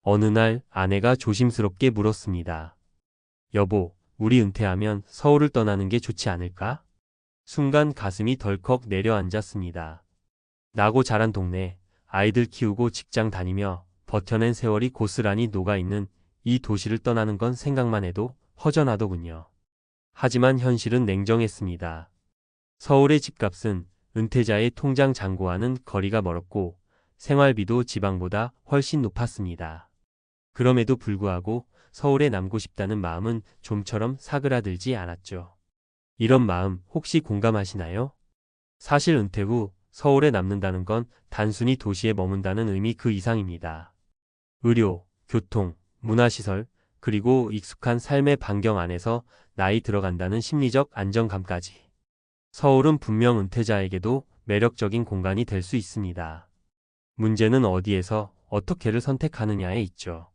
어느 날 아내가 조심스럽게 물었습니다. 여보, 우리 은퇴하면 서울을 떠나는 게 좋지 않을까? 순간 가슴이 덜컥 내려앉았습니다. 나고 자란 동네, 아이들 키우고 직장 다니며 버텨낸 세월이 고스란히 녹아있는 이 도시를 떠나는 건 생각만 해도 허전하더군요. 하지만 현실은 냉정했습니다. 서울의 집값은 은퇴자의 통장 잔고와는 거리가 멀었고 생활비도 지방보다 훨씬 높았습니다. 그럼에도 불구하고 서울에 남고 싶다는 마음은 좀처럼 사그라들지 않았죠. 이런 마음 혹시 공감하시나요? 사실 은퇴 후 서울에 남는다는 건 단순히 도시에 머문다는 의미 그 이상입니다. 의료, 교통, 문화시설, 그리고 익숙한 삶의 반경 안에서 나이 들어간다는 심리적 안정감까지. 서울은 분명 은퇴자에게도 매력적인 공간이 될 수 있습니다. 문제는 어디에서 어떻게를 선택하느냐에 있죠.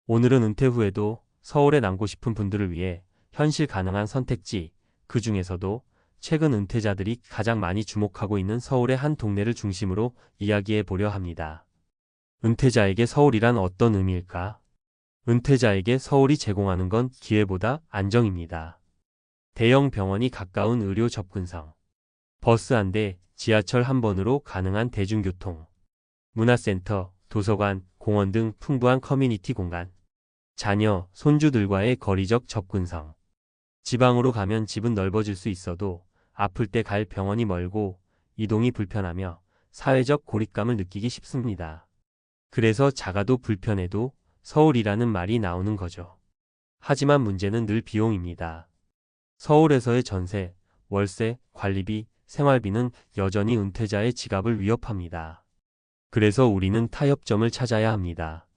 오늘은 은퇴 후에도 서울에 남고 싶은 분들을 위해 현실 가능한 선택지, 그 중에서도 최근 은퇴자들이 가장 많이 주목하고 있는 서울의 한 동네를 중심으로 이야기해 보려 합니다. 은퇴자에게 서울이란 어떤 의미일까? 은퇴자에게 서울이 제공하는 건 기회보다 안정입니다. 대형 병원이 가까운 의료 접근성, 버스 한 대, 지하철 한 번으로 가능한 대중교통, 문화센터, 도서관, 공원 등 풍부한 커뮤니티 공간, 자녀, 손주들과의 거리적 접근성. 지방으로 가면 집은 넓어질 수 있어도 아플 때 갈 병원이 멀고 이동이 불편하며 사회적 고립감을 느끼기 쉽습니다. 그래서 작아도 불편해도 서울이라는 말이 나오는 거죠. 하지만 문제는 늘 비용입니다. 서울에서의 전세, 월세, 관리비, 생활비는 여전히 은퇴자의 지갑을 위협합니다. 그래서 우리는 타협점을 찾아야 합니다.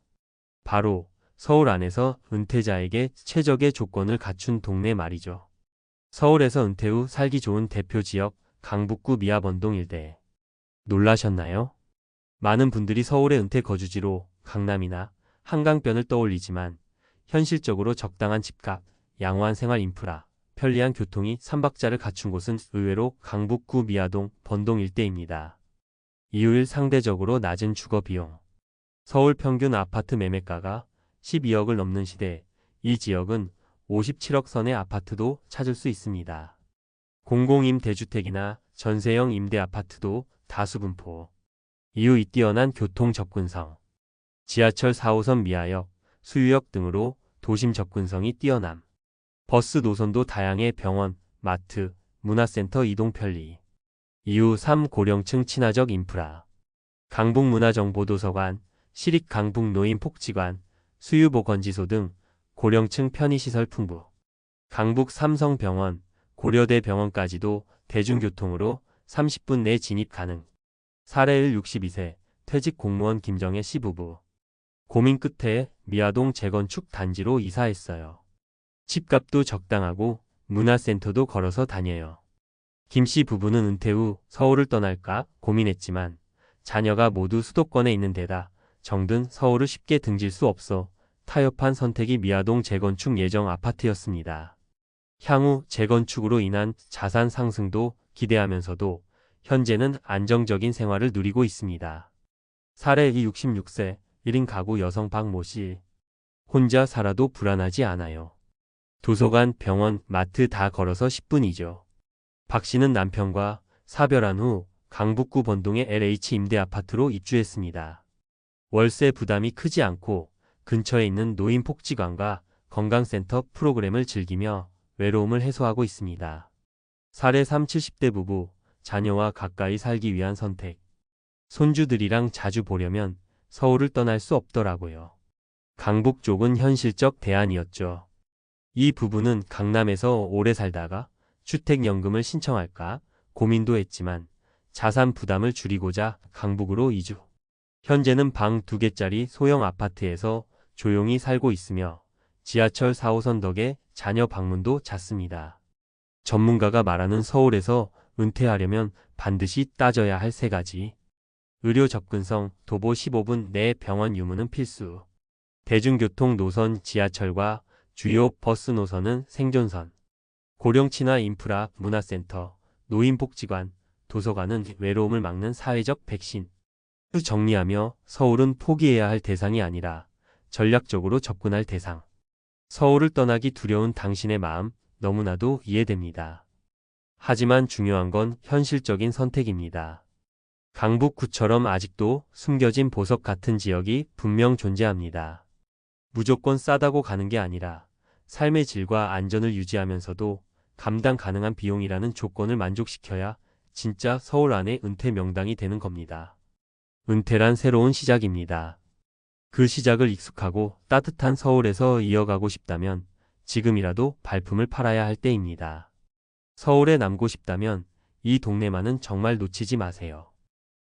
바로 서울 안에서 은퇴자에게 최적의 조건을 갖춘 동네 말이죠. 서울에서 은퇴 후 살기 좋은 대표 지역 강북구 미아번동 일대. 놀라셨나요? 많은 분들이 서울의 은퇴 거주지로 강남이나 한강변을 떠올리지만 현실적으로 적당한 집값, 양호한 생활 인프라, 편리한 교통이 삼박자를 갖춘 곳은 의외로 강북구 미아동, 번동 일대입니다. 이유일 상대적으로 낮은 주거 비용. 서울 평균 아파트 매매가가 12억을 넘는 시대, 이 지역은 57억 선의 아파트도 찾을 수 있습니다. 공공임대주택이나 전세형 임대아파트도 다수 분포. 이후 이 뛰어난 교통 접근성. 지하철 4호선 미아역, 수유역 등으로 도심 접근성이 뛰어남. 버스 노선도 다양해 병원, 마트, 문화센터 이동 편리. 이후 3. 고령층 친화적 인프라. 강북문화정보도서관, 시립 강북노인복지관, 수유보건지소 등 고령층 편의시설 풍부. 강북 삼성병원, 고려대 병원까지도 대중교통으로 30분 내 진입 가능. 사례 1. 62세 퇴직 공무원 김정혜 씨 부부. 고민 끝에 미아동 재건축 단지로 이사했어요. 집값도 적당하고 문화센터도 걸어서 다녀요. 김 씨 부부는 은퇴 후 서울을 떠날까 고민했지만 자녀가 모두 수도권에 있는 데다 정든 서울을 쉽게 등질 수 없어 타협한 선택이 미아동 재건축 예정 아파트였습니다. 향후 재건축으로 인한 자산 상승도 기대하면서도 현재는 안정적인 생활을 누리고 있습니다. 사례 2. 66세 1인 가구 여성 박모 씨. 혼자 살아도 불안하지 않아요. 도서관, 병원, 마트 다 걸어서 10분이죠. 박 씨는 남편과 사별한 후 강북구 번동의 LH 임대아파트로 입주했습니다. 월세 부담이 크지 않고 근처에 있는 노인복지관과 건강센터 프로그램을 즐기며 외로움을 해소하고 있습니다. 사례 3. 70대 부부, 자녀와 가까이 살기 위한 선택. 손주들이랑 자주 보려면 서울을 떠날 수 없더라고요. 강북 쪽은 현실적 대안이었죠. 이 부부는 강남에서 오래 살다가 주택연금을 신청할까 고민도 했지만 자산 부담을 줄이고자 강북으로 이주. 현재는 방 2개짜리 소형 아파트에서 조용히 살고 있으며 지하철 4호선 덕에 자녀 방문도 잦습니다. 전문가가 말하는 서울에서 은퇴하려면 반드시 따져야 할 3가지. 의료 접근성, 도보 15분 내 병원 유무는 필수. 대중교통 노선 지하철과 주요 버스 노선은 생존선. 고령 친화 인프라, 문화센터, 노인복지관, 도서관은 외로움을 막는 사회적 백신. 정리하며 서울은 포기해야 할 대상이 아니라 전략적으로 접근할 대상. 서울을 떠나기 두려운 당신의 마음 너무나도 이해됩니다. 하지만 중요한 건 현실적인 선택입니다. 강북구처럼 아직도 숨겨진 보석 같은 지역이 분명 존재합니다. 무조건 싸다고 가는 게 아니라 삶의 질과 안전을 유지하면서도 감당 가능한 비용이라는 조건을 만족시켜야 진짜 서울 안의 은퇴 명당이 되는 겁니다. 은퇴란 새로운 시작입니다. 그 시작을 익숙하고 따뜻한 서울에서 이어가고 싶다면 지금이라도 발품을 팔아야 할 때입니다. 서울에 남고 싶다면 이 동네만은 정말 놓치지 마세요.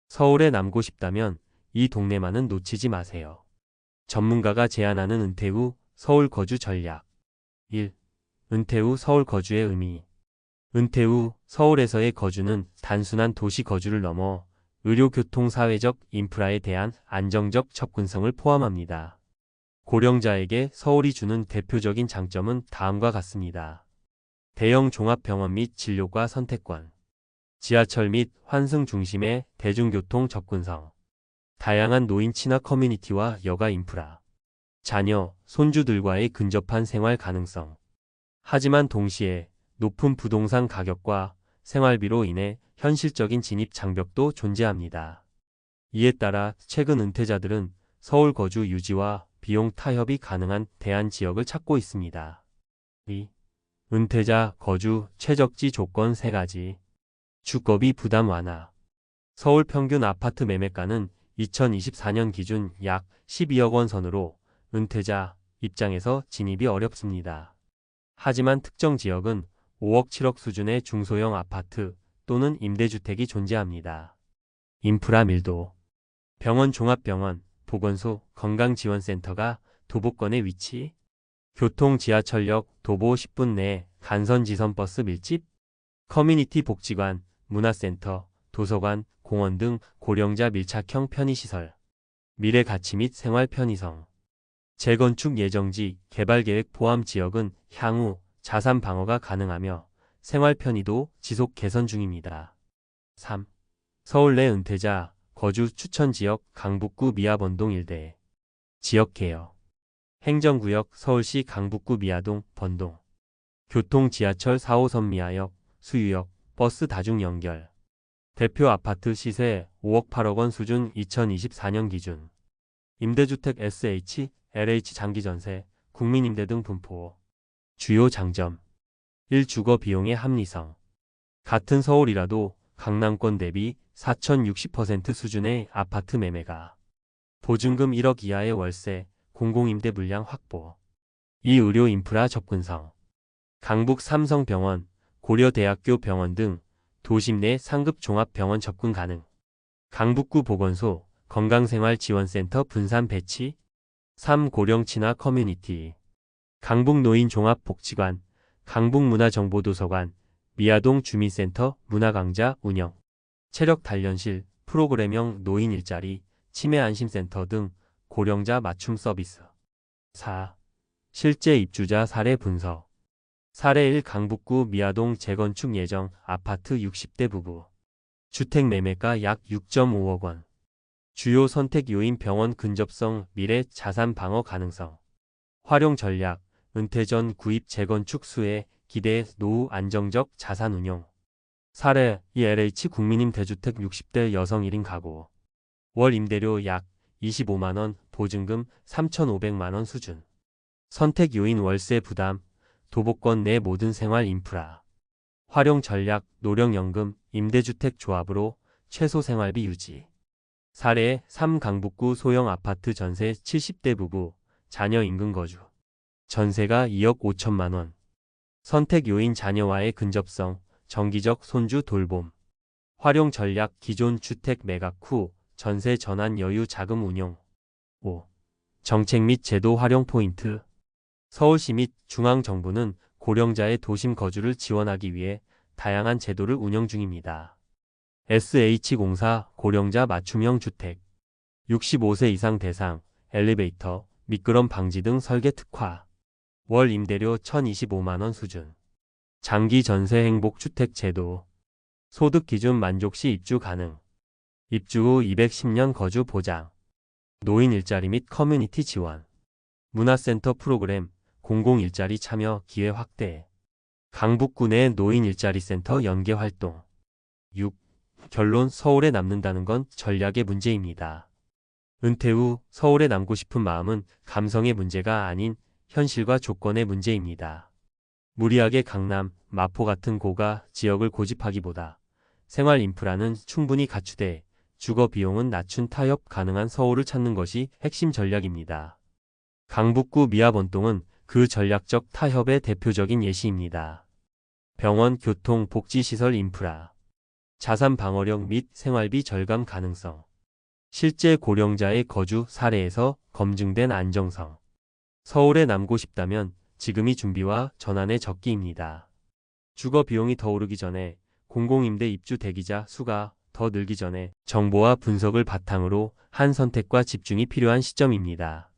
서울에 남고 싶다면 이 동네만은 놓치지 마세요. 전문가가 제안하는 은퇴 후 서울 거주 전략. 1. 은퇴 후 서울 거주의 의미. 은퇴 후 서울에서의 거주는 단순한 도시 거주를 넘어 의료, 교통, 사회적 인프라에 대한 안정적 접근성을 포함합니다. 고령자에게 서울이 주는 대표적인 장점은 다음과 같습니다. 대형 종합병원 및 진료과 선택권. 지하철 및 환승 중심의 대중교통 접근성. 다양한 노인 친화 커뮤니티와 여가 인프라. 자녀, 손주들과의 근접한 생활 가능성. 하지만 동시에 높은 부동산 가격과 생활비로 인해 현실적인 진입 장벽도 존재합니다. 이에 따라 최근 은퇴자들은 서울 거주 유지와 비용 타협이 가능한 대안 지역을 찾고 있습니다. 2. 은퇴자 거주 최적지 조건 3가지. 주거비 부담 완화. 서울 평균 아파트 매매가는 2024년 기준 약 12억 원 선으로 은퇴자 입장에서 진입이 어렵습니다. 하지만 특정 지역은 5억 7억 수준의 중소형 아파트 또는 임대주택이 존재합니다. 인프라 밀도. 병원, 종합병원, 보건소, 건강지원센터가 도보권에 위치. 교통, 지하철역, 도보 10분 내 간선 지선버스 밀집. 커뮤니티 복지관, 문화센터, 도서관, 공원 등 고령자 밀착형 편의시설. 미래 가치 및 생활 편의성. 재건축 예정지, 개발계획 포함 지역은 향후 자산 방어가 가능하며 생활 편의도 지속 개선 중입니다. 3. 서울 내 은퇴자 거주 추천 지역 강북구 미아번동 일대. 지역 개요. 행정구역 서울시 강북구 미아동, 번동. 교통 지하철 4호선 미아역, 수유역, 버스 다중 연결. 대표 아파트 시세 5억 8억 원 수준 2024년 기준. 임대주택 SH, LH 장기전세, 국민임대 등 분포. 주요 장점. 1. 주거 비용의 합리성. 같은 서울이라도 강남권 대비 4,060% 수준의 아파트 매매가. 보증금 1억 이하의 월세, 공공임대 물량 확보. 2. 의료 인프라 접근성. 강북 삼성병원, 고려대학교 병원 등 도심 내 상급 종합병원 접근 가능. 강북구 보건소, 건강생활지원센터 분산 배치. 3. 고령 친화 커뮤니티. 강북 노인종합복지관, 강북문화정보도서관, 미아동 주민센터 문화강좌 운영. 체력 단련실, 프로그램형 노인 일자리, 치매 안심센터 등 고령자 맞춤 서비스. 4. 실제 입주자 사례 분석. 사례 1. 강북구 미아동 재건축 예정 아파트 60대 부부. 주택 매매가 약 6.5억 원. 주요 선택 요인 병원 근접성, 미래 자산 방어 가능성. 활용 전략, 은퇴 전 구입 재건축 수혜, 기대 노후 안정적 자산 운용. 사례 2. LH 국민임 대주택 60대 여성 1인 가구. 월 임대료 약 25만원, 보증금 3,500만원 수준. 선택 요인 월세 부담, 도보권 내 모든 생활 인프라. 활용 전략, 노령연금, 임대주택 조합으로 최소 생활비 유지. 사례 3. 강북구 소형 아파트 전세 70대 부부, 자녀 인근 거주. 전세가 2억 5천만 원. 선택 요인 자녀와의 근접성, 정기적 손주 돌봄. 활용 전략, 기존 주택 매각 후 전세 전환 여유 자금 운용. 5. 정책 및 제도 활용 포인트. 서울시 및 중앙정부는 고령자의 도심 거주를 지원하기 위해 다양한 제도를 운영 중입니다. SH공사 고령자 맞춤형 주택. 65세 이상 대상, 엘리베이터, 미끄럼 방지 등 설계 특화. 월 임대료 1,025만원 수준. 장기 전세 행복 주택 제도. 소득 기준 만족 시 입주 가능. 입주 후 210년 거주 보장. 노인 일자리 및 커뮤니티 지원. 문화센터 프로그램, 공공일자리 참여 기회 확대, 강북구 내 노인 일자리 센터 연계 활동. 6. 결론 서울에 남는다는 건 전략의 문제입니다. 은퇴 후 서울에 남고 싶은 마음은 감성의 문제가 아닌 현실과 조건의 문제입니다. 무리하게 강남, 마포 같은 고가 지역을 고집하기보다 생활 인프라는 충분히 갖추되 주거 비용은 낮춘 타협 가능한 서울을 찾는 것이 핵심 전략입니다. 강북구 미아번동은 그 전략적 타협의 대표적인 예시입니다. 병원, 교통, 복지시설 인프라, 자산 방어력 및 생활비 절감 가능성, 실제 고령자의 거주 사례에서 검증된 안정성. 서울에 남고 싶다면 지금이 준비와 전환의 적기입니다. 주거 비용이 더 오르기 전에 공공임대 입주 대기자 수가 더 늘기 전에 정보와 분석을 바탕으로 한 선택과 집중이 필요한 시점입니다.